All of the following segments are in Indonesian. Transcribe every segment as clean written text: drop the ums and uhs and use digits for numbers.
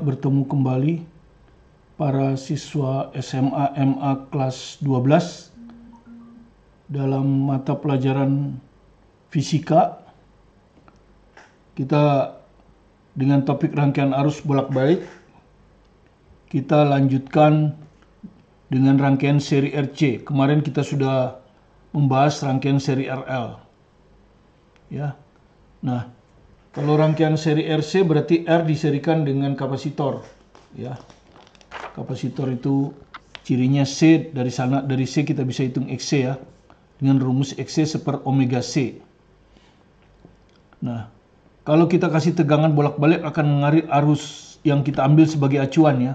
bertemu kembali para siswa SMA MA kelas 12 dalam mata pelajaran fisika. Kita dengan topik rangkaian arus bolak-balik, kita lanjutkan dengan rangkaian seri RC. Kemarin kita sudah membahas rangkaian seri RL. Ya. Nah, kalau rangkaian seri RC berarti R diserikan dengan kapasitor, ya. Kapasitor itu cirinya C, dari C kita bisa hitung XC ya. Dengan rumus XC seper omega C. Nah, kalau kita kasih tegangan bolak-balik akan mengalir arus yang kita ambil sebagai acuan ya.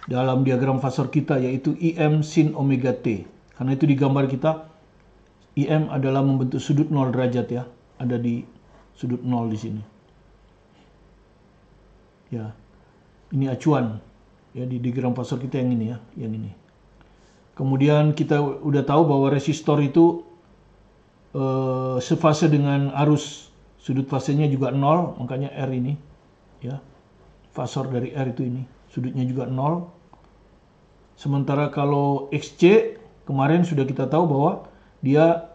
Dalam diagram fasor kita yaitu IM sin omega T. Karena itu di gambar kita IM adalah membentuk sudut 0 derajat ya. Ada di sudut 0 di sini. Ya. Ini acuan ya di diagram fasor kita yang ini ya, yang ini. Kemudian kita udah tahu bahwa resistor itu sefase dengan arus, sudut fasenya juga 0, makanya R ini ya. Fasor dari R itu ini, sudutnya juga 0. Sementara kalau XC kemarin sudah kita tahu bahwa dia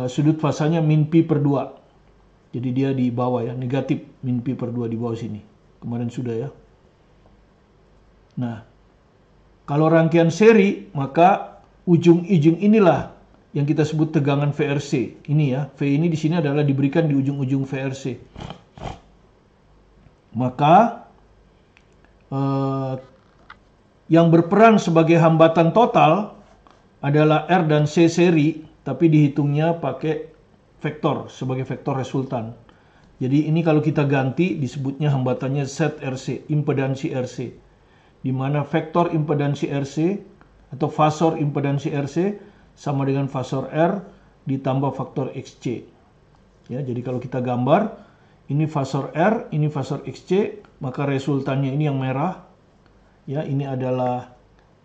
sudut fasanya min pi per 2. Jadi dia di bawah ya, negatif min pi per 2 di bawah sini. Kemarin sudah ya. Nah, kalau rangkaian seri, maka ujung-ujung inilah yang kita sebut tegangan VRC. Ini ya, V ini di sini adalah diberikan di ujung-ujung VRC. Maka yang berperan sebagai hambatan total adalah R dan C seri, tapi dihitungnya pakai vektor sebagai vektor resultan. Jadi ini kalau kita ganti disebutnya hambatannya ZRC, impedansi RC. Di mana vektor impedansi RC atau fasor impedansi RC sama dengan fasor R ditambah faktor XC. Ya, jadi kalau kita gambar ini fasor R, ini fasor XC, maka resultannya ini yang merah. Ya, ini adalah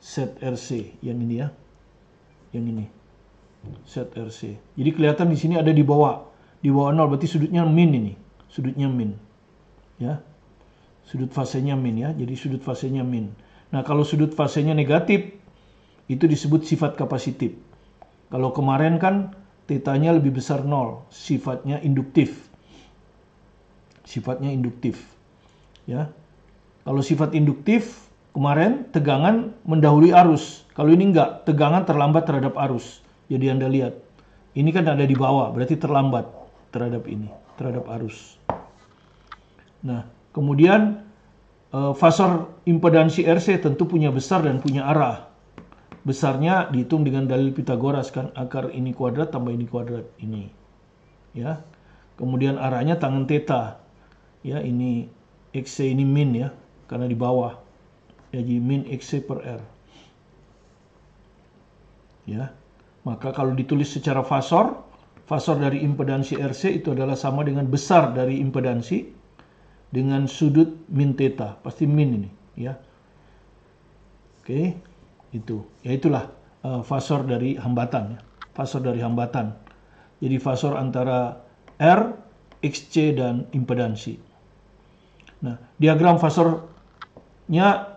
ZRC yang ini ya. Yang ini. ZRC. Jadi kelihatan di sini ada di bawah 0 berarti sudutnya min ini, sudutnya min, ya, sudut fasenya min ya, jadi sudut fasenya min. Nah kalau sudut fasenya negatif itu disebut sifat kapasitif. Kalau kemarin kan tetanya lebih besar 0, sifatnya induktif, ya. Kalau sifat induktif kemarin tegangan mendahului arus, kalau ini enggak, tegangan terlambat terhadap arus. Jadi Anda lihat, ini kan ada di bawah, berarti terlambat terhadap ini, terhadap arus. Nah, kemudian fasor impedansi RC tentu punya besar dan punya arah. Besarnya dihitung dengan dalil Pitagoras kan, akar ini kuadrat tambah ini kuadrat, ini. Ya. Kemudian arahnya tangen theta. Ya, ini XC ini min ya, karena di bawah. Jadi min XC per R. Ya. Maka kalau ditulis secara fasor, fasor dari impedansi RC itu adalah sama dengan besar dari impedansi dengan sudut min theta. Pasti min ini, ya. Oke, itu. Ya itulah fasor dari hambatan, ya. Fasor dari hambatan. Jadi fasor antara R, XC dan impedansi. Nah, diagram fasornya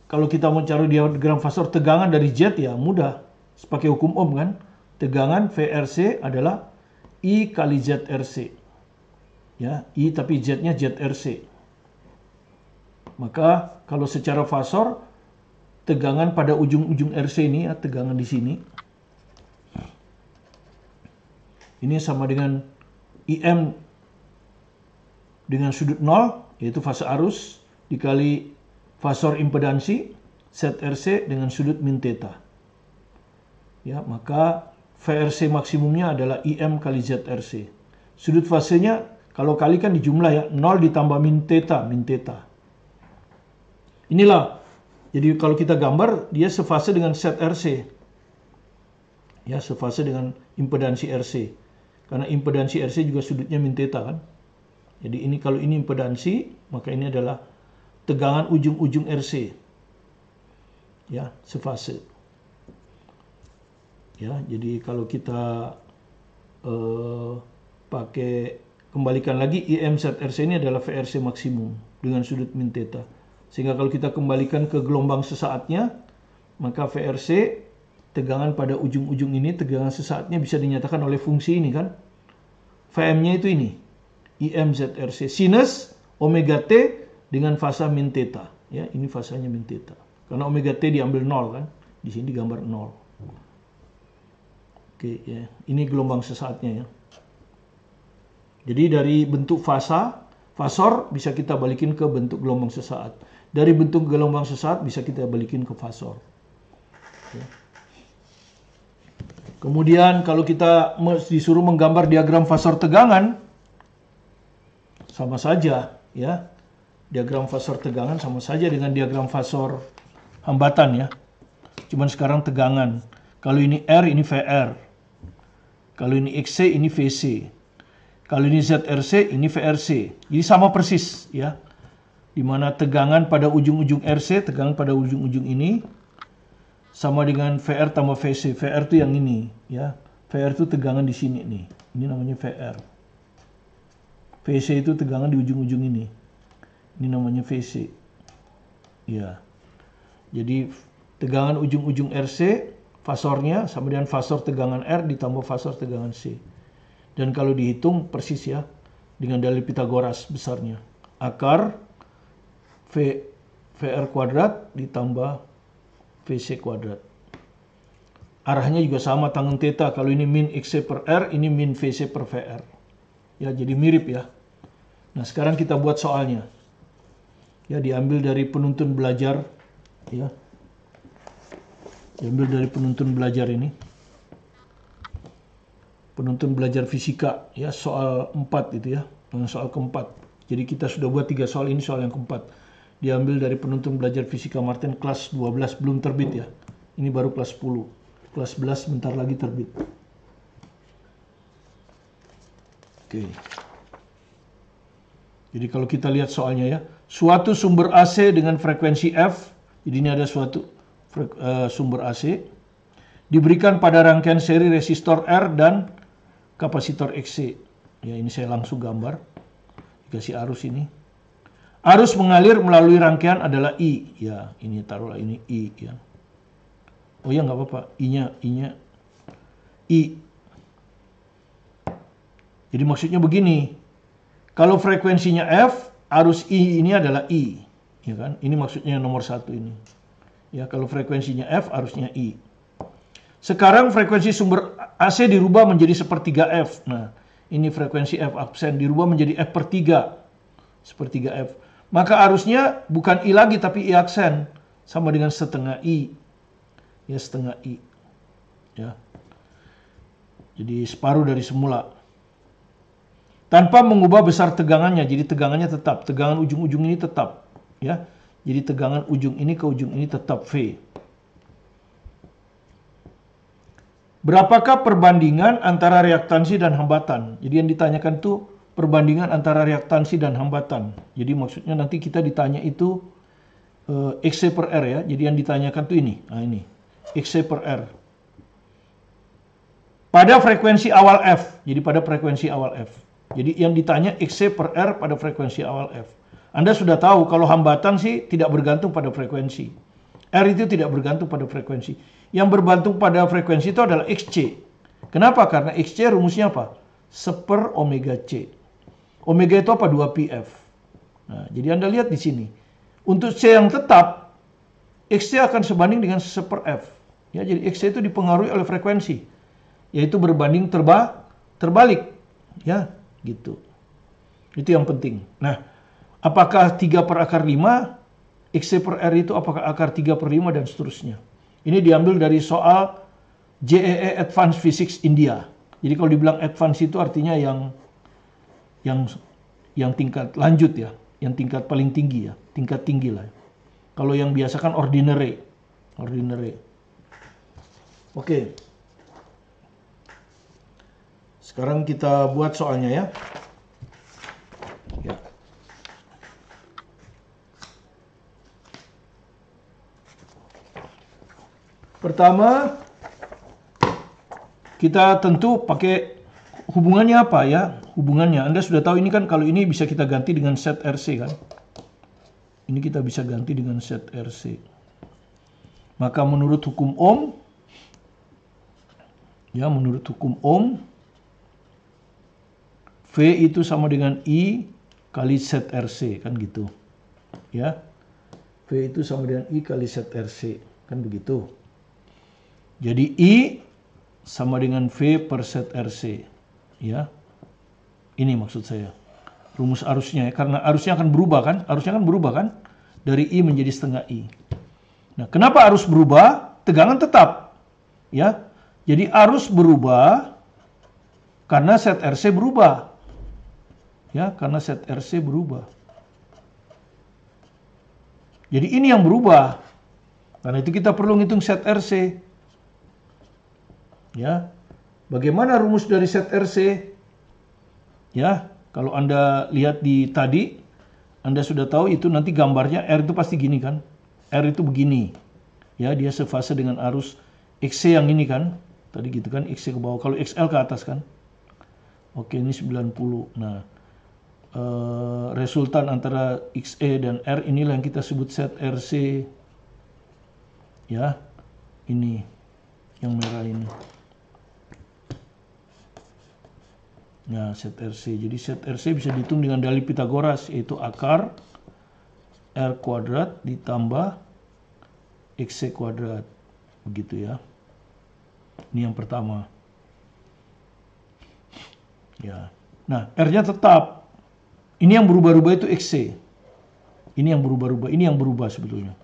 kalau kita mau cari diagram fasor tegangan dari Z ya mudah. Pakai hukum Ohm kan, tegangan VRC adalah I kali ZRC. Ya, I tapi Z-nya ZRC. Maka kalau secara fasor, tegangan pada ujung-ujung RC ini, ya, tegangan di sini. Ini sama dengan IM dengan sudut 0, yaitu fase arus, dikali fasor impedansi, ZRC dengan sudut min theta. Ya, maka VRC maksimumnya adalah IM kali ZRC. Sudut fasenya kalau kalikan di jumlah ya, 0 ditambah min theta, Inilah. Jadi kalau kita gambar dia sefase dengan ZRC. Ya, sefase dengan impedansi RC. Karena impedansi RC juga sudutnya min theta kan. Jadi ini kalau ini impedansi, maka ini adalah tegangan ujung-ujung RC. Ya, sefase. Ya, jadi kalau kita pakai kembalikan lagi IM ZRC ini adalah VRC maksimum. dengan sudut min theta. Sehingga kalau kita kembalikan ke gelombang sesaatnya, maka VRC, tegangan pada ujung-ujung ini, tegangan sesaatnya bisa dinyatakan oleh fungsi ini kan. Vm-nya itu ini, IM ZRC, sinus omega T dengan fasa min theta. Ya, ini fasanya min theta. Karena omega T diambil 0 kan, di sini digambar 0. Oke, ya. Ini gelombang sesaatnya ya. Jadi dari bentuk fasor bisa kita balikin ke bentuk gelombang sesaat. Dari bentuk gelombang sesaat bisa kita balikin ke fasor. Ya. Kemudian kalau kita disuruh menggambar diagram fasor tegangan, sama saja ya. Diagram fasor tegangan sama saja dengan diagram fasor hambatan ya. Cuman sekarang tegangan. Kalau ini R, ini VR. Kalau ini XC, ini VC. Kalau ini ZRC, ini VRC. Jadi sama persis ya. Dimana tegangan pada ujung-ujung RC, tegangan pada ujung-ujung ini sama dengan VR tambah VC. VR itu yang ini ya. VR itu tegangan di sini nih. Ini namanya VR. VC itu tegangan di ujung-ujung ini. Ini namanya VC. Ya. Jadi tegangan ujung-ujung RC, fasornya sama dengan fasor tegangan R ditambah fasor tegangan C. Dan kalau dihitung persis ya, dengan dalil Pitagoras besarnya. Akar VR kuadrat ditambah VC kuadrat. Arahnya juga sama tangen theta. Kalau ini min XC per R, ini min VC per VR. Ya, jadi mirip ya. Nah, sekarang kita buat soalnya. Ya, diambil dari penuntun belajar. Ya. Diambil dari penuntun belajar ini. Penuntun belajar fisika. Ya, soal 4 itu ya. Soal keempat. Jadi kita sudah buat 3 soal, ini soal yang keempat. Diambil dari penuntun belajar fisika Martin kelas 12, belum terbit ya. Ini baru kelas 10. Kelas 11 bentar lagi terbit. Oke. Jadi kalau kita lihat soalnya ya. Suatu sumber AC dengan frekuensi F. Jadi ini ada suatu sumber AC. Diberikan pada rangkaian seri resistor R dan kapasitor XC. Ya, ini saya langsung gambar. Dikasih arus ini. Arus mengalir melalui rangkaian adalah I. Ya, ini taruhlah ini I ya. Oh ya, nggak apa-apa. I-nya I. Jadi maksudnya begini. Kalau frekuensinya F, arus I ini adalah I. Ya kan? Ini maksudnya nomor 1 ini. Ya, kalau frekuensinya F, arusnya I. Sekarang frekuensi sumber AC dirubah menjadi sepertiga F. Nah, ini frekuensi F absen dirubah menjadi F per 3. Sepertiga F. Maka arusnya bukan I lagi tapi I aksen. Sama dengan setengah I. Ya, setengah I. Ya. Jadi separuh dari semula. Tanpa mengubah besar tegangannya. Jadi tegangannya tetap. Tegangan ujung-ujung ini tetap. Ya. Jadi tegangan ujung ini ke ujung ini tetap V. Berapakah perbandingan antara reaktansi dan hambatan? Jadi yang ditanyakan itu perbandingan antara reaktansi dan hambatan. Jadi maksudnya nanti kita ditanya itu XC per R ya. Jadi yang ditanyakan itu ini. Nah ini. XC per R. Pada frekuensi awal F. Jadi pada frekuensi awal F. Jadi yang ditanya XC per R pada frekuensi awal F. Anda sudah tahu kalau hambatan sih tidak bergantung pada frekuensi. R itu tidak bergantung pada frekuensi. Yang bergantung pada frekuensi itu adalah XC. Kenapa? Karena XC rumusnya apa? 1 per omega C. Omega itu apa? 2πf. Nah, jadi Anda lihat di sini. Untuk C yang tetap, XC akan sebanding dengan 1 per F. Ya, jadi XC itu dipengaruhi oleh frekuensi. Yaitu berbanding terbalik. Ya, gitu. Itu yang penting. Nah, apakah 3 per akar 5? XC per R itu apakah akar 3 per 5 dan seterusnya. Ini diambil dari soal JEE Advanced Physics India. Jadi kalau dibilang advance itu artinya yang tingkat lanjut ya, yang tingkat paling tinggi ya, tingkat tinggi lah. Kalau yang biasa kan ordinary. Oke. Sekarang kita buat soalnya ya. Ya. Pertama, kita tentu pakai hubungannya apa ya? Hubungannya, Anda sudah tahu ini kan kalau ini bisa kita ganti dengan set RC kan. Ini kita bisa ganti dengan set RC. Maka menurut hukum Ohm, ya menurut hukum Ohm, V itu sama dengan I kali set RC, kan gitu. Ya. V itu sama dengan I kali set RC, kan begitu. Jadi I sama dengan V per set RC. Ya. Ini maksud saya. Rumus arusnya ya, karena arusnya akan berubah kan? Arusnya kan berubah kan? Dari I menjadi setengah I. Nah, kenapa arus berubah? Tegangan tetap. Ya. Jadi arus berubah karena set RC berubah. Ya, karena set RC berubah. Jadi ini yang berubah. Karena itu kita perlu ngitung set RC. Ya. Bagaimana rumus dari set RC? Ya, kalau Anda lihat di tadi, Anda sudah tahu itu nanti gambarnya R itu pasti gini kan? R itu begini. Ya, dia sefase dengan arus XC yang ini kan? Tadi gitu kan, XC ke bawah. Kalau XL ke atas kan? Oke, ini 90. Nah, resultan antara XE dan R inilah yang kita sebut set RC. Ya, ini yang merah ini. Nah, set RC. Jadi set RC bisa dihitung dengan dalil Pitagoras, yaitu akar R kuadrat ditambah XC kuadrat. Begitu ya. Ini yang pertama. Ya. Nah, R-nya tetap. Ini yang berubah-ubah itu XC. Ini yang berubah-ubah. Ini yang berubah sebetulnya.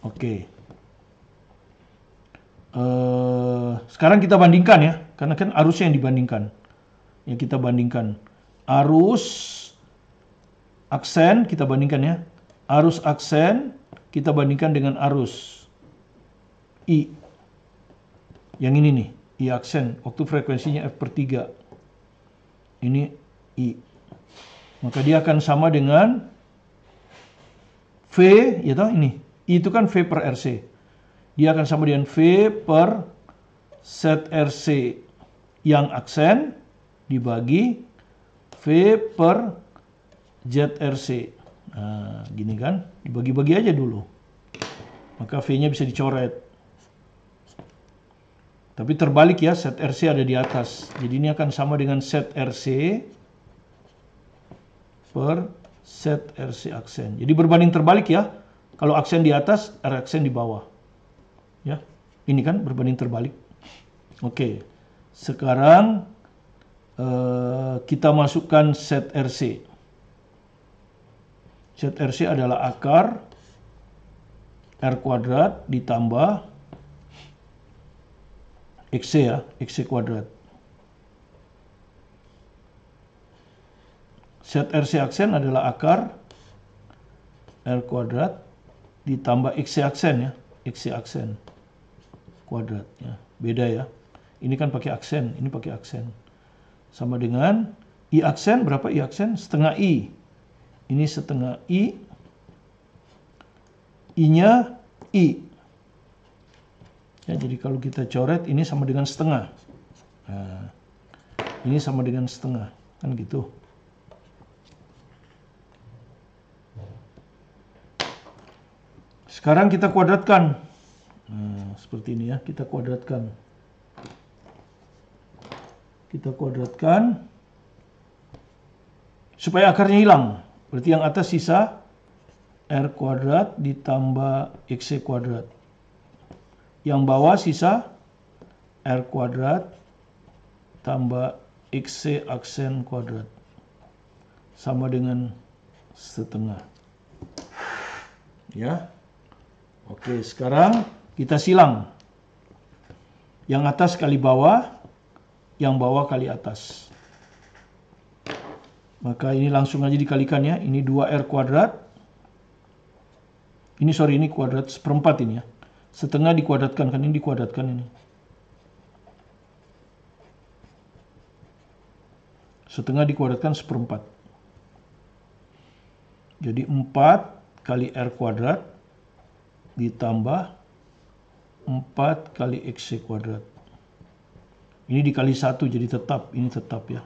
Oke. Sekarang kita bandingkan ya. Karena kan arusnya yang dibandingkan. Yang kita bandingkan. Arus aksen kita bandingkan ya. Arus aksen kita bandingkan dengan arus I. Yang ini nih. I aksen. Waktu frekuensinya F per 3. Ini I. Maka dia akan sama dengan V. Ya toh ini. I itu kan V per RC. Dia akan sama dengan V per set RC yang aksen dibagi V per ZRC. Nah, gini kan, dibagi-bagi aja dulu. Maka V-nya bisa dicoret. Tapi terbalik ya, set RC ada di atas. Jadi ini akan sama dengan set RC per set RC aksen. Jadi berbanding terbalik ya. Kalau aksen di atas, R aksen di bawah. Ya, ini kan berbanding terbalik. Oke, sekarang kita masukkan set RC. Set RC adalah akar R kuadrat ditambah XC ya, XC kuadrat. Set RC aksen adalah akar R kuadrat ditambah XC aksen ya, XC aksen kuadrat ya. Beda ya. Ini kan pakai aksen, ini pakai aksen. Sama dengan I aksen, berapa I aksen? Setengah I. Ini setengah I. I-nya I. Ya, jadi kalau kita coret, ini sama dengan setengah. Nah, ini sama dengan setengah. Kan gitu. Sekarang kita kuadratkan. Nah, seperti ini ya, kita kuadratkan. Kita kuadratkan supaya akarnya hilang. Berarti yang atas sisa R kuadrat ditambah XC kuadrat. Yang bawah sisa R kuadrat tambah XC aksen kuadrat. Sama dengan setengah. Ya. Oke, sekarang kita silang. Yang atas kali bawah, yang bawah kali atas. Maka ini langsung aja dikalikan ya. Ini 2R kuadrat. Ini kuadrat seperempat ini ya. Setengah dikuadratkan, kan ini dikuadratkan ini. Setengah dikuadratkan seperempat. Jadi 4 kali R kuadrat ditambah 4 kali XC kuadrat. Ini dikali 1 jadi tetap, ini tetap ya.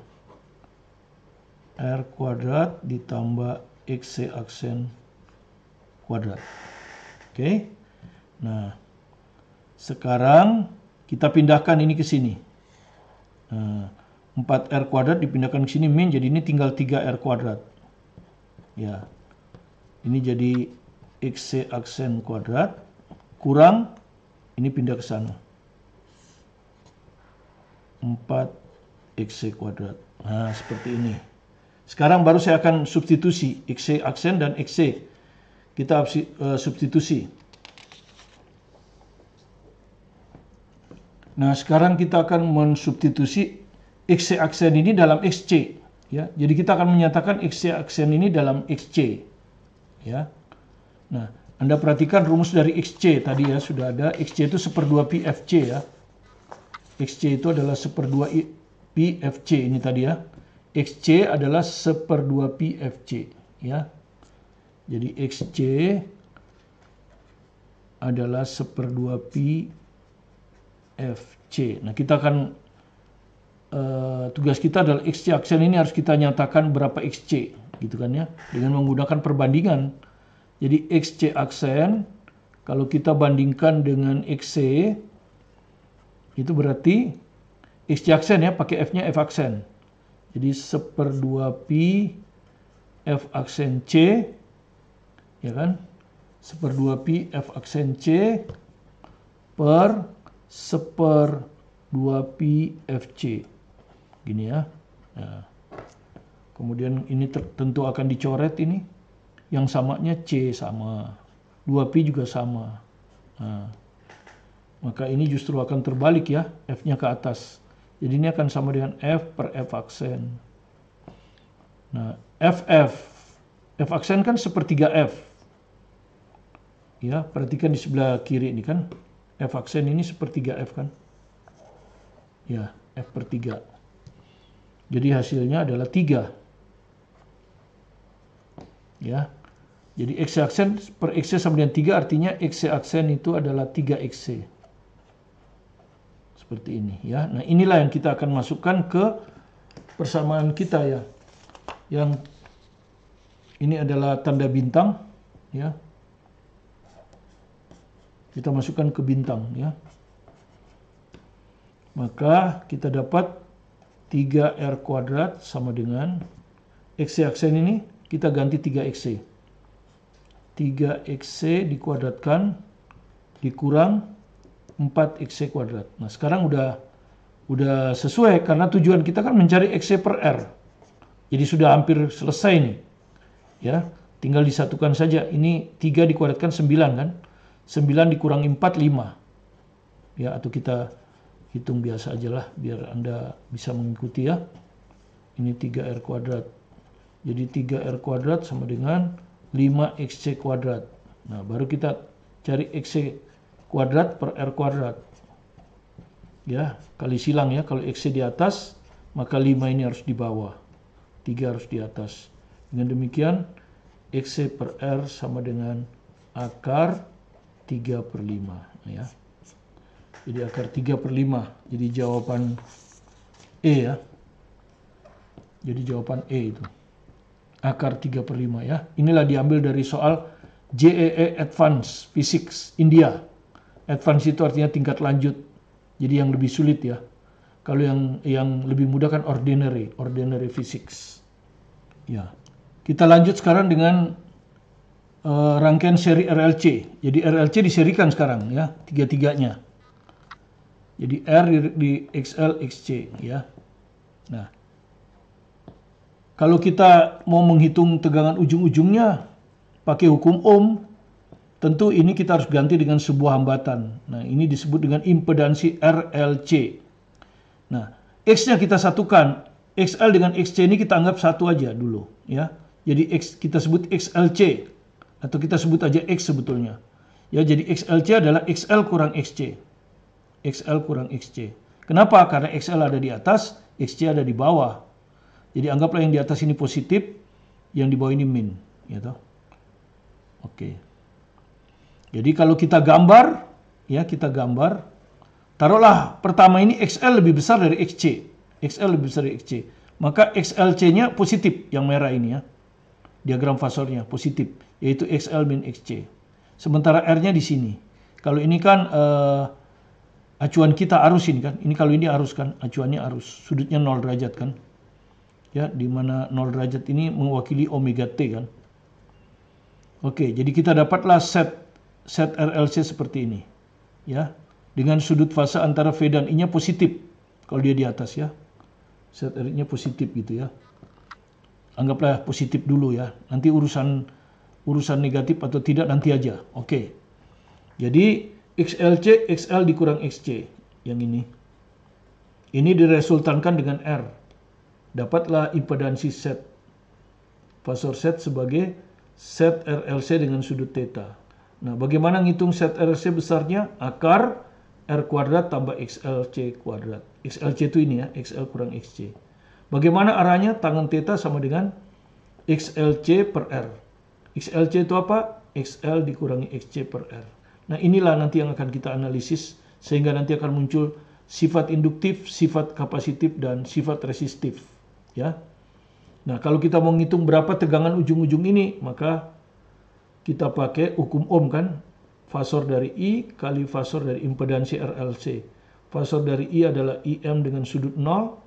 R kuadrat ditambah XC aksen kuadrat. Oke. Nah, sekarang kita pindahkan ini ke sini. Nah, 4R kuadrat dipindahkan ke sini min, jadi ini tinggal 3R kuadrat. Ya. Ini jadi XC aksen kuadrat kurang ini pindah ke sana. 4XC kuadrat. Nah, seperti ini. Sekarang baru saya akan substitusi XC aksen dan XC. Kita substitusi. Nah, sekarang kita akan mensubstitusi XC aksen ini dalam XC. Ya, jadi kita akan menyatakan XC aksen ini dalam XC. Ya. Nah, Anda perhatikan rumus dari XC tadi ya, sudah ada. XC itu 1/2 pi FC ya. XC itu adalah 1/2 pi FC ini tadi ya. XC adalah 1/2 pi FC ya. Jadi XC adalah 1/2 pi FC. Nah, kita akan tugas kita adalah XC aksen ini harus kita nyatakan berapa XC gitu kan ya, dengan menggunakan perbandingan. Jadi XC aksen kalau kita bandingkan dengan XC itu berarti XC aksen ya, pakai F-nya F aksen. Jadi 1/2 pi F aksen C, ya kan? 1/2 pi F aksen C per 1/2 pi FC. Gini ya. Nah, kemudian ini tentu akan dicoret ini. Yang samanya C sama. 2pi juga sama. Nah, maka ini justru akan terbalik ya. F-nya ke atas. Jadi ini akan sama dengan F per F aksen. Nah, F aksen kan 1/3 F. Ya, perhatikan di sebelah kiri ini kan. F aksen ini 1/3 F kan. Ya, F/3. Jadi hasilnya adalah 3. Ya. Jadi XC aksen per XC sama dengan 3, artinya XC aksen itu adalah 3XC. Seperti ini ya. Nah, inilah yang kita akan masukkan ke persamaan kita ya. Yang ini adalah tanda bintang ya. Kita masukkan ke bintang ya. Maka kita dapat 3R kuadrat sama dengan XC aksen ini kita ganti 3XC. 3XC dikuadratkan dikurang 4XC kuadrat. Nah, sekarang udah sesuai karena tujuan kita kan mencari XC per R. Jadi sudah hampir selesai nih. Ya, tinggal disatukan saja. Ini 3 dikuadratkan 9 kan? 9 dikurangi 4 5. Ya, atau kita hitung biasa aja lah biar Anda bisa mengikuti ya. Ini 3R kuadrat. Jadi 3R kuadrat sama dengan 5XC kuadrat. Nah, baru kita cari XC kuadrat per R kuadrat. Ya, kali silang ya. Kalau XC di atas, maka 5 ini harus di bawah. 3 harus di atas. Dengan demikian, XC per R sama dengan akar 3/5. Ya. Jadi akar 3/5. Jadi jawaban E ya. Jadi jawaban E itu. Akar 3/5 ya. Inilah diambil dari soal JEE Advanced Physics India. Advance itu artinya tingkat lanjut. Jadi yang lebih sulit ya. Kalau yang lebih mudah kan ordinary physics. Ya. Kita lanjut sekarang dengan rangkaian seri RLC. Jadi RLC diserikan sekarang ya, tiga-tiganya. Jadi R di XL XC ya. Nah, kalau kita mau menghitung tegangan ujung-ujungnya pakai hukum Ohm, tentu ini kita harus ganti dengan sebuah hambatan. Nah, ini disebut dengan impedansi RLC. Nah, X-nya kita satukan. XL dengan XC ini kita anggap satu aja dulu ya. Jadi X kita sebut XLC atau kita sebut aja X sebetulnya. Ya, jadi XLC adalah XL kurang XC. XL kurang XC. Kenapa? Karena XL ada di atas, XC ada di bawah. Jadi anggaplah yang di atas ini positif, yang di bawah ini min, ya toh. Oke. Jadi kalau kita gambar, ya kita gambar, taruhlah pertama ini XL lebih besar dari XC. XL lebih besar dari XC. Maka XLC-nya positif, yang merah ini ya. diagram fasornya positif, yaitu XL min XC. Sementara R-nya di sini. Kalau ini kan acuan kita arus ini kan. Ini kalau ini arus kan, acuannya arus. Sudutnya 0 derajat kan. Ya, di mana 0 derajat ini mewakili omega T kan. Oke, jadi kita dapatlah set RLC seperti ini. Ya, dengan sudut fase antara V dan I-nya positif. Kalau dia di atas ya. Set R-nya positif gitu ya. Anggaplah positif dulu ya. Nanti urusan negatif atau tidak nanti aja. Oke. Jadi XLC XL dikurang XC yang ini. Ini diresultankan dengan R. Dapatlah impedansi set fasor set sebagai set RLC dengan sudut theta. Nah, bagaimana ngitung set RLC besarnya? Akar R kuadrat tambah XLC kuadrat. XLC itu ini ya, XL kurang XC. Bagaimana arahnya? Tangan theta sama dengan XLC per R. XLC itu apa? XL dikurangi XC per R. Nah, inilah nanti yang akan kita analisis sehingga nanti akan muncul sifat induktif, sifat kapasitif, dan sifat resistif. Ya. Nah, kalau kita mau ngitung berapa tegangan ujung-ujung ini, maka kita pakai hukum Ohm kan. Fasor dari I kali fasor dari impedansi RLC. Fasor dari I adalah IM dengan sudut 0.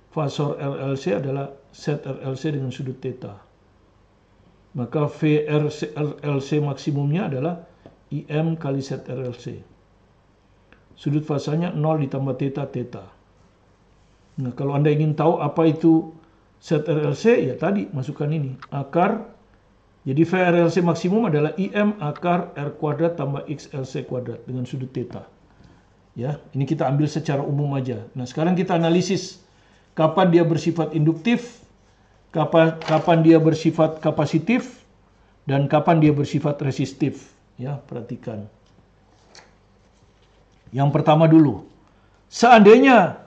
Fasor RLC adalah set RLC dengan sudut theta. Maka VRLC maksimumnya adalah IM kali set RLC. Sudut fasanya 0 ditambah theta, theta. Nah, kalau Anda ingin tahu apa itu set RLC, ya tadi masukkan ini. Akar, jadi VRLC maksimum adalah IM akar R kuadrat tambah XLC kuadrat dengan sudut theta. Ya, ini kita ambil secara umum aja. Nah, sekarang kita analisis kapan dia bersifat induktif, kapan dia bersifat kapasitif, dan kapan dia bersifat resistif. Ya, perhatikan. Yang pertama dulu. Seandainya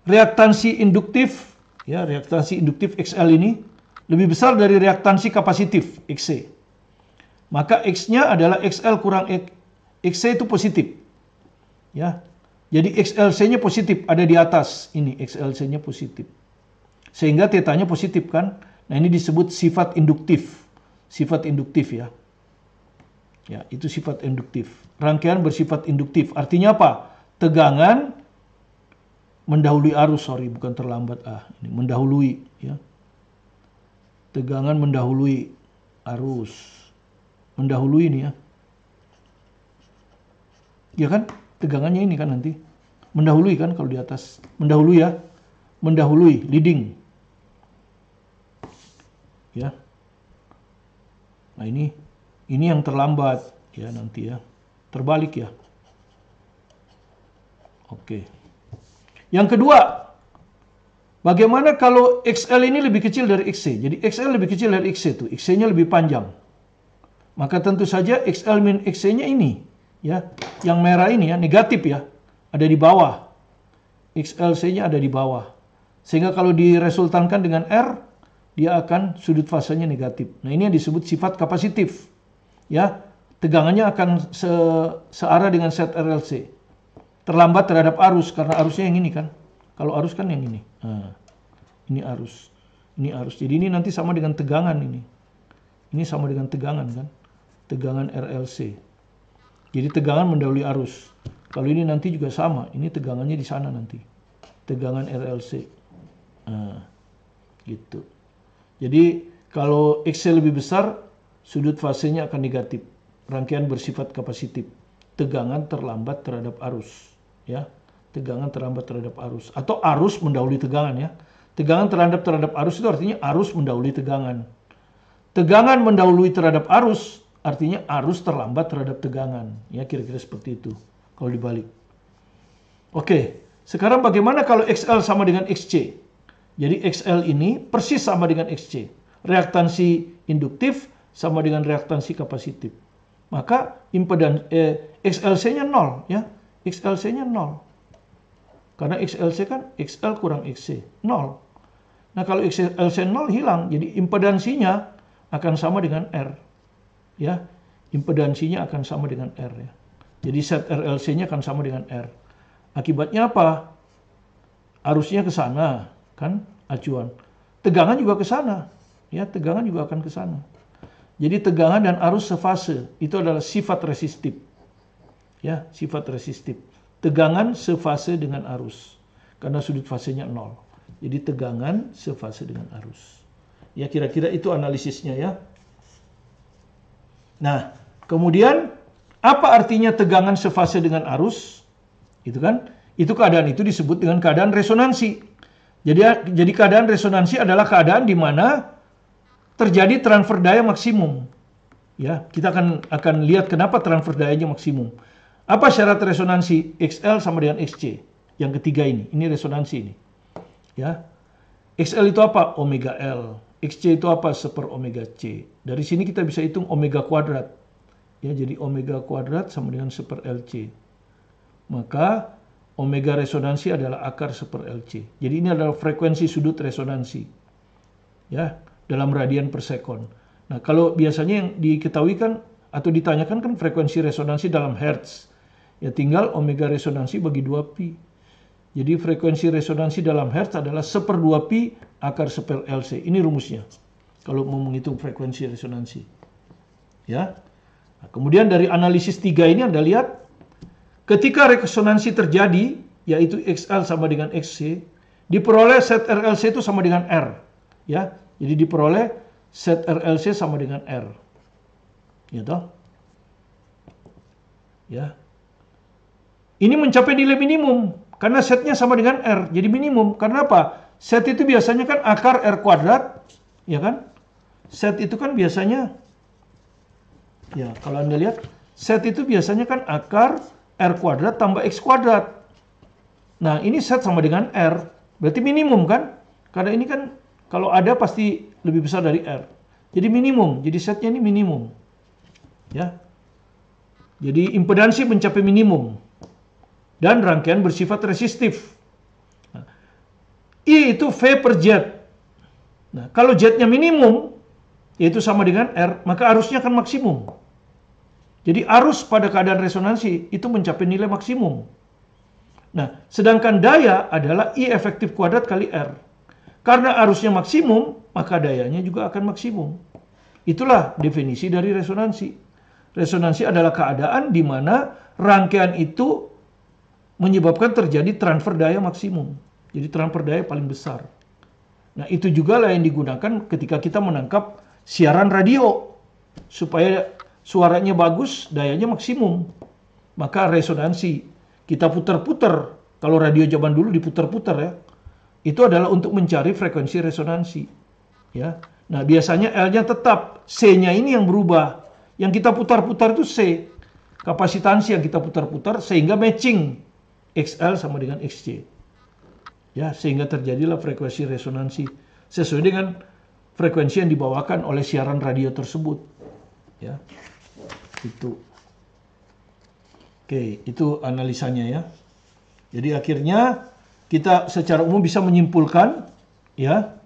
reaktansi induktif, ya, reaktansi induktif XL ini lebih besar dari reaktansi kapasitif XC. Maka X-nya adalah XL kurang XC itu positif. Ya. Jadi XLC-nya positif, ada di atas. Ini XLC-nya positif. Sehingga tetanya positif kan? Nah, ini disebut sifat induktif. Sifat induktif ya. Ya, itu sifat induktif. Rangkaian bersifat induktif. Artinya apa? Tegangan mendahului arus, bukan terlambat. Ini mendahului ya. Tegangan mendahului arus. Mendahului ini ya. Ya kan? Tegangannya ini kan nanti. Mendahului kan kalau di atas. Mendahului ya. Mendahului, leading. Ya. Nah, ini yang terlambat ya nanti ya. Terbalik ya. Oke. Yang kedua, bagaimana kalau XL ini lebih kecil dari XC? Jadi XL lebih kecil dari XC itu, XC-nya lebih panjang. Maka tentu saja XL min XC-nya ini ya, yang merah ini ya, negatif ya, ada di bawah. XLC-nya ada di bawah. Sehingga kalau diresultankan dengan R, dia akan sudut fasenya negatif. Nah, ini yang disebut sifat kapasitif. Ya, tegangannya akan searah dengan set RLC. Terlambat terhadap arus karena arusnya yang ini kan. Kalau arus kan yang ini. Nah, ini arus. Ini arus. Jadi ini nanti sama dengan tegangan ini. Ini sama dengan tegangan kan. Tegangan RLC. Jadi tegangan mendahului arus. Kalau ini nanti juga sama. Ini tegangannya di sana nanti. Tegangan RLC. Nah, gitu. Jadi kalau XC lebih besar, sudut fasenya akan negatif. Rangkaian bersifat kapasitif. Tegangan terlambat terhadap arus. Ya, tegangan terlambat terhadap arus. Atau arus mendahului tegangan ya. Tegangan terhadap arus itu artinya arus mendahului tegangan. Tegangan mendahului terhadap arus artinya arus terlambat terhadap tegangan. Ya, kira-kira seperti itu. Kalau dibalik. Oke, sekarang bagaimana kalau XL sama dengan XC? Jadi XL ini persis sama dengan XC. Reaktansi induktif sama dengan reaktansi kapasitif. Maka impedan XLC-nya 0 ya. XLC-nya 0. Karena XLC kan XL kurang XC, 0. Nah, kalau XLC 0 hilang, jadi impedansinya akan sama dengan R. Ya. Impedansinya akan sama dengan R ya. Jadi set RLC-nya akan sama dengan R. Akibatnya apa? Arusnya ke sana, kan? Acuan. Tegangan juga ke sana. ya tegangan juga akan ke sana. Jadi tegangan dan arus sefase itu adalah sifat resistif. Ya, sifat resistif. Tegangan sefase dengan arus. Karena sudut fasenya 0. Jadi tegangan sefase dengan arus. Ya, kira-kira itu analisisnya ya. Nah, kemudian apa artinya tegangan sefase dengan arus? Itu kan? Itu keadaan itu disebut dengan keadaan resonansi. Jadi keadaan resonansi adalah keadaan di mana terjadi transfer daya maksimum. Ya, kita akan lihat kenapa transfer dayanya maksimum. Apa syarat resonansi? XL sama dengan XC. Yang ketiga ini resonansi ini. Ya. XL itu apa? Omega L. XC itu apa? Seper omega C. Dari sini kita bisa hitung omega kuadrat. Ya, jadi omega kuadrat sama dengan seper LC. Maka omega resonansi adalah akar seper LC. Jadi ini adalah frekuensi sudut resonansi. Ya, dalam radian per sekon. Nah, kalau biasanya yang diketahui kan atau ditanyakan kan frekuensi resonansi dalam hertz. Ya tinggal omega resonansi bagi 2pi. Jadi frekuensi resonansi dalam hertz adalah seper 2pi akar seper LC. Ini rumusnya. Kalau mau menghitung frekuensi resonansi. Ya. Nah, kemudian dari analisis 3 ini Anda lihat ketika resonansi terjadi yaitu XL sama dengan XC, diperoleh set RLC itu sama dengan R. Ya. Jadi diperoleh set RLC sama dengan R. Ya toh? Ya. Ini mencapai nilai minimum karena setnya sama dengan R. Jadi minimum. Karena apa? Set itu biasanya kan akar R kuadrat, ya kan? Set itu kan biasanya, ya kalau Anda lihat, set itu biasanya kan akar R kuadrat tambah X kuadrat. Nah ini set sama dengan R. Berarti minimum kan? Karena ini kan kalau ada pasti lebih besar dari R. Jadi minimum. Jadi setnya ini minimum. Ya. Jadi impedansi mencapai minimum. Dan rangkaian bersifat resistif. Nah, I itu V per Z. Nah, kalau Z-nya minimum, yaitu sama dengan R, maka arusnya akan maksimum. Jadi arus pada keadaan resonansi itu mencapai nilai maksimum. Nah, sedangkan daya adalah I efektif kuadrat kali R. Karena arusnya maksimum, maka dayanya juga akan maksimum. Itulah definisi dari resonansi. Resonansi adalah keadaan di mana rangkaian itu menyebabkan terjadi transfer daya maksimum. Jadi transfer daya paling besar. Nah, itu juga lah yang digunakan ketika kita menangkap siaran radio. Supaya suaranya bagus, dayanya maksimum. Maka resonansi. Kita putar-putar. Kalau radio zaman dulu diputar-putar ya. Itu adalah untuk mencari frekuensi resonansi. Ya. Nah, biasanya L-nya tetap. C-nya ini yang berubah. Yang kita putar-putar itu C. Kapasitansi yang kita putar-putar sehingga matching. XL sama dengan XC. Ya, sehingga terjadilah frekuensi resonansi sesuai dengan frekuensi yang dibawakan oleh siaran radio tersebut. Ya. Itu. Oke, itu analisanya ya. Jadi akhirnya kita secara umum bisa menyimpulkan ya.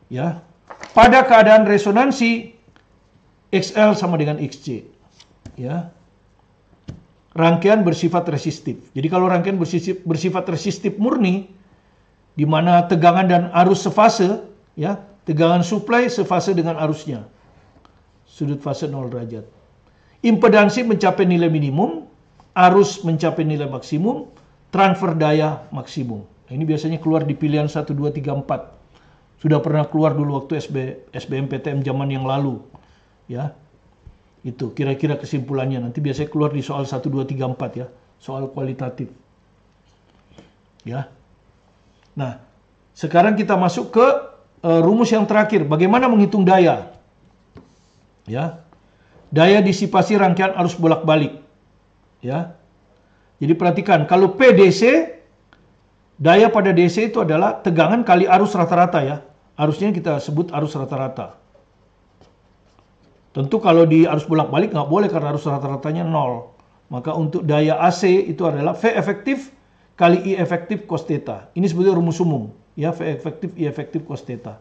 Ya. Pada keadaan resonansi XL sama dengan XC. Ya. Rangkaian bersifat resistif. Jadi kalau rangkaian bersifat resistif murni, di mana tegangan dan arus sefase, ya, tegangan suplai sefase dengan arusnya, sudut fase 0 derajat. Impedansi mencapai nilai minimum, arus mencapai nilai maksimum, transfer daya maksimum. Nah, ini biasanya keluar di pilihan 1, 2, 3, 4. Sudah pernah keluar dulu waktu SBMPTN zaman yang lalu, ya. Itu kira-kira kesimpulannya. Nanti biasanya keluar di soal 1, 2, 3, 4 ya. Soal kualitatif. Ya. Nah, sekarang kita masuk ke rumus yang terakhir. Bagaimana menghitung daya? Ya. Daya disipasi rangkaian arus bolak-balik. Ya. Jadi perhatikan, kalau PDC, daya pada DC itu adalah tegangan kali arus rata-rata ya. Arusnya kita sebut arus rata-rata. Tentu kalau di arus bolak-balik nggak boleh karena arus rata-ratanya 0. Maka untuk daya AC itu adalah V efektif kali I efektif cos theta. Ini sebetulnya rumus umum. Ya, V efektif I efektif cos theta.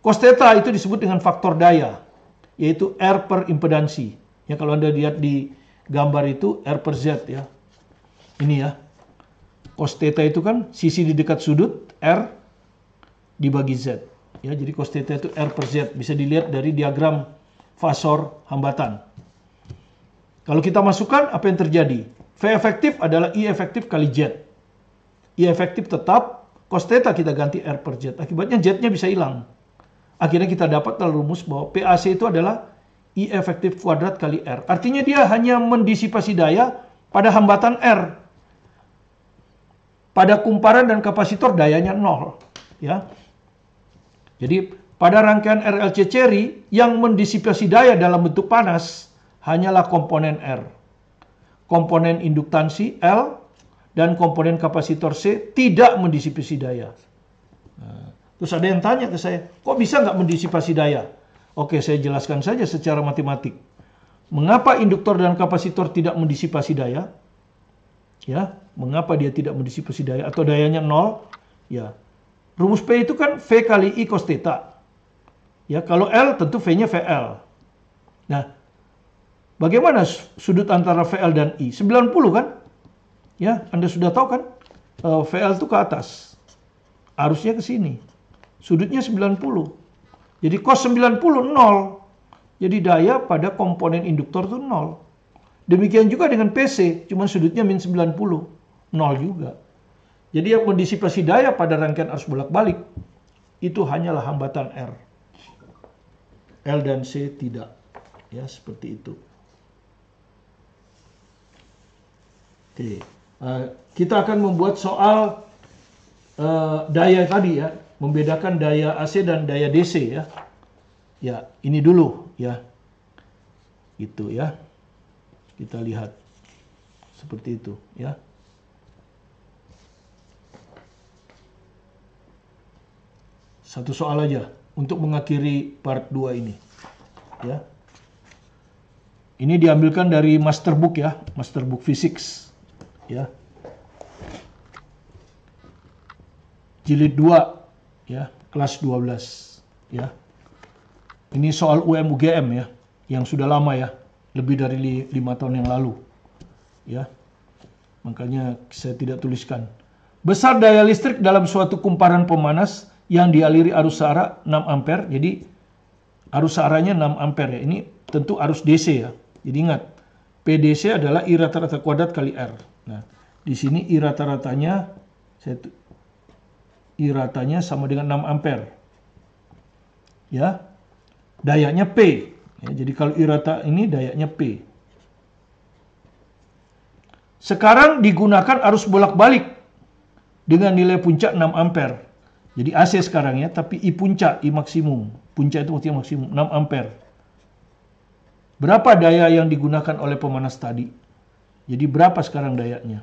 Cos theta itu disebut dengan faktor daya. Yaitu R per impedansi. Ya, kalau Anda lihat di gambar itu R per Z ya. Ini ya. Cos theta itu kan sisi di dekat sudut R dibagi Z. Ya, jadi cos theta itu R per Z. Bisa dilihat dari diagram fasor hambatan. Kalau kita masukkan, apa yang terjadi? V efektif adalah I efektif kali Z. I efektif tetap, cos theta kita ganti R per Z. Akibatnya Z-nya bisa hilang. Akhirnya kita dapat rumus bahwa PAC itu adalah I efektif kuadrat kali R. Artinya dia hanya mendisipasi daya pada hambatan R. Pada kumparan dan kapasitor dayanya 0. Ya. Jadi pada rangkaian RLC seri yang mendisipasi daya dalam bentuk panas hanyalah komponen R. Komponen induktansi L dan komponen kapasitor C tidak mendisipasi daya. Nah, terus ada yang tanya ke saya, kok bisa nggak mendisipasi daya? Oke, saya jelaskan saja secara matematik. Mengapa induktor dan kapasitor tidak mendisipasi daya? Ya, mengapa dia tidak mendisipasi daya atau dayanya 0? Ya. Rumus P itu kan V kali I cos theta. Ya, kalau L tentu V-nya VL. Nah, bagaimana sudut antara VL dan I? 90 kan? Ya, Anda sudah tahu kan? VL itu ke atas. Arusnya ke sini. Sudutnya 90. Jadi cos 90 0. Jadi daya pada komponen induktor itu 0. Demikian juga dengan PC, cuma sudutnya min 90. 0 juga. Jadi yang mendisipasi daya pada rangkaian arus bolak-balik itu hanyalah hambatan R. L dan C tidak. Ya, seperti itu. Oke. Kita akan membuat soal daya tadi ya, membedakan daya AC dan daya DC ya. Ya, ini dulu ya. Itu ya. Kita lihat seperti itu ya. Satu soal aja untuk mengakhiri part 2 ini. Ya. Ini diambilkan dari Masterbook ya, Masterbook Physics. Ya. Jilid 2 ya, kelas 12 ya. Ini soal UM-UGM ya, yang sudah lama ya, lebih dari 5 tahun yang lalu. Ya. Makanya saya tidak tuliskan. Besar daya listrik dalam suatu kumparan pemanas yang dialiri arus searah 6 ampere. Jadi arus searahnya 6 ampere ya. Ini tentu arus DC ya. Jadi ingat, PDC adalah I rata-rata kuadrat kali R. Nah, di sini I rata-ratanya I ratanya sama dengan 6 ampere. Ya. Dayanya P. Ya, jadi kalau I rata ini dayanya P. Sekarang digunakan arus bolak-balik dengan nilai puncak 6 ampere. Jadi AC sekarang ya, tapi I puncak, I maksimum. Puncak itu maksudnya maksimum, 6 ampere. Berapa daya yang digunakan oleh pemanas tadi? Jadi berapa sekarang dayanya?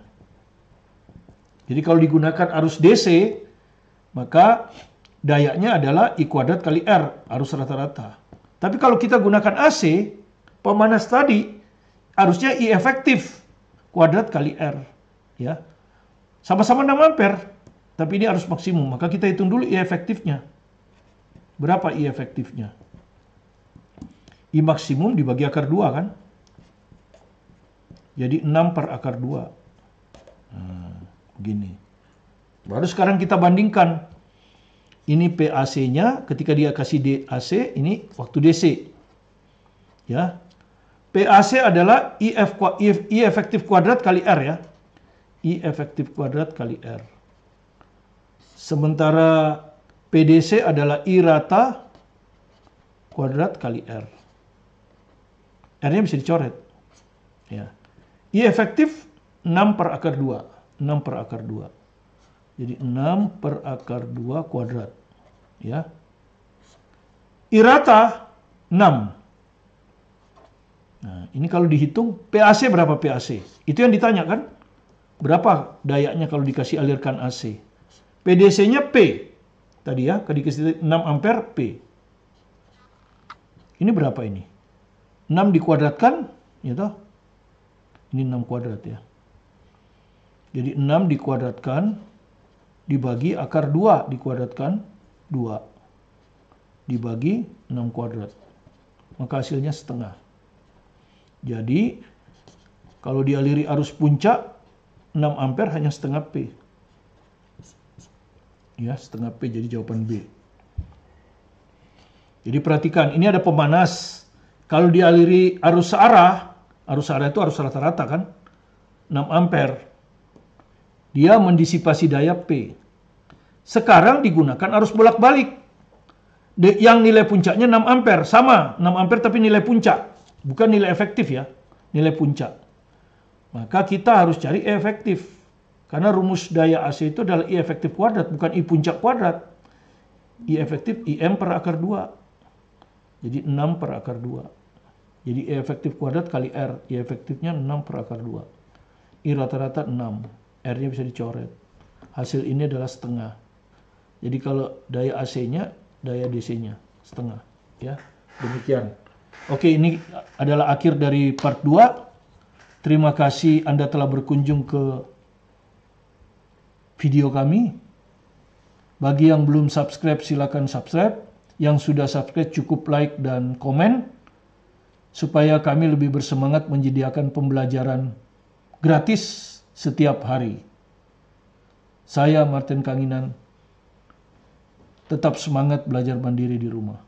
Jadi kalau digunakan arus DC, maka dayanya adalah I kuadrat kali R, arus rata-rata. Tapi kalau kita gunakan AC, pemanas tadi, arusnya I efektif, kuadrat kali R. Ya. Sama-sama 6 ampere. Tapi ini arus maksimum, maka kita hitung dulu I efektifnya. Berapa I efektifnya? I maksimum dibagi akar 2 kan? Jadi 6 per akar 2. Nah, begini. Baru sekarang kita bandingkan. Ini PAC-nya ketika dia kasih DAC, ini waktu DC. Ya. PAC adalah I efektif kuadrat kali R ya. I efektif kuadrat kali R. Sementara PDC adalah I rata kuadrat kali R. R-nya bisa dicoret. Ya. I efektif 6 per akar 2. 6 per akar 2. Jadi 6 per akar 2 kuadrat. Ya. I rata 6. Nah, ini kalau dihitung, PAC berapa PAC? Itu yang ditanya kan? Berapa dayanya kalau dikasih alirkan AC? PDC-nya P. Tadi ya, dikasih 6 ampere P. Ini berapa ini? 6 dikuadratkan, ya toh? Ini 6 kuadrat ya. Jadi 6 dikuadratkan, dibagi akar 2 dikuadratkan, 2. Dibagi 6 kuadrat. Maka hasilnya setengah. Jadi, kalau dialiri arus puncak, 6 ampere hanya setengah P. Ya, setengah P jadi jawaban B. Jadi perhatikan, ini ada pemanas. Kalau dialiri arus searah itu arus rata-rata kan, 6 ampere. Dia mendisipasi daya P. Sekarang digunakan arus bolak-balik. Yang nilai puncaknya 6 ampere, sama 6 ampere tapi nilai puncak, bukan nilai efektif ya, nilai puncak. Maka kita harus cari E efektif. Karena rumus daya AC itu adalah I efektif kuadrat, bukan I puncak kuadrat. I efektif IM per akar 2. Jadi 6 per akar 2. Jadi E efektif kuadrat kali R. I efektifnya 6 per akar 2. I rata-rata 6. R-nya bisa dicoret. Hasil ini adalah setengah. Jadi kalau daya AC-nya, daya DC-nya setengah. Ya, demikian. Oke, ini adalah akhir dari part 2. Terima kasih Anda telah berkunjung ke video kami. Bagi yang belum subscribe, silakan subscribe. Yang sudah subscribe cukup like dan komen, supaya kami lebih bersemangat menyediakan pembelajaran gratis setiap hari. Saya Martin Kanginan, tetap semangat belajar mandiri di rumah.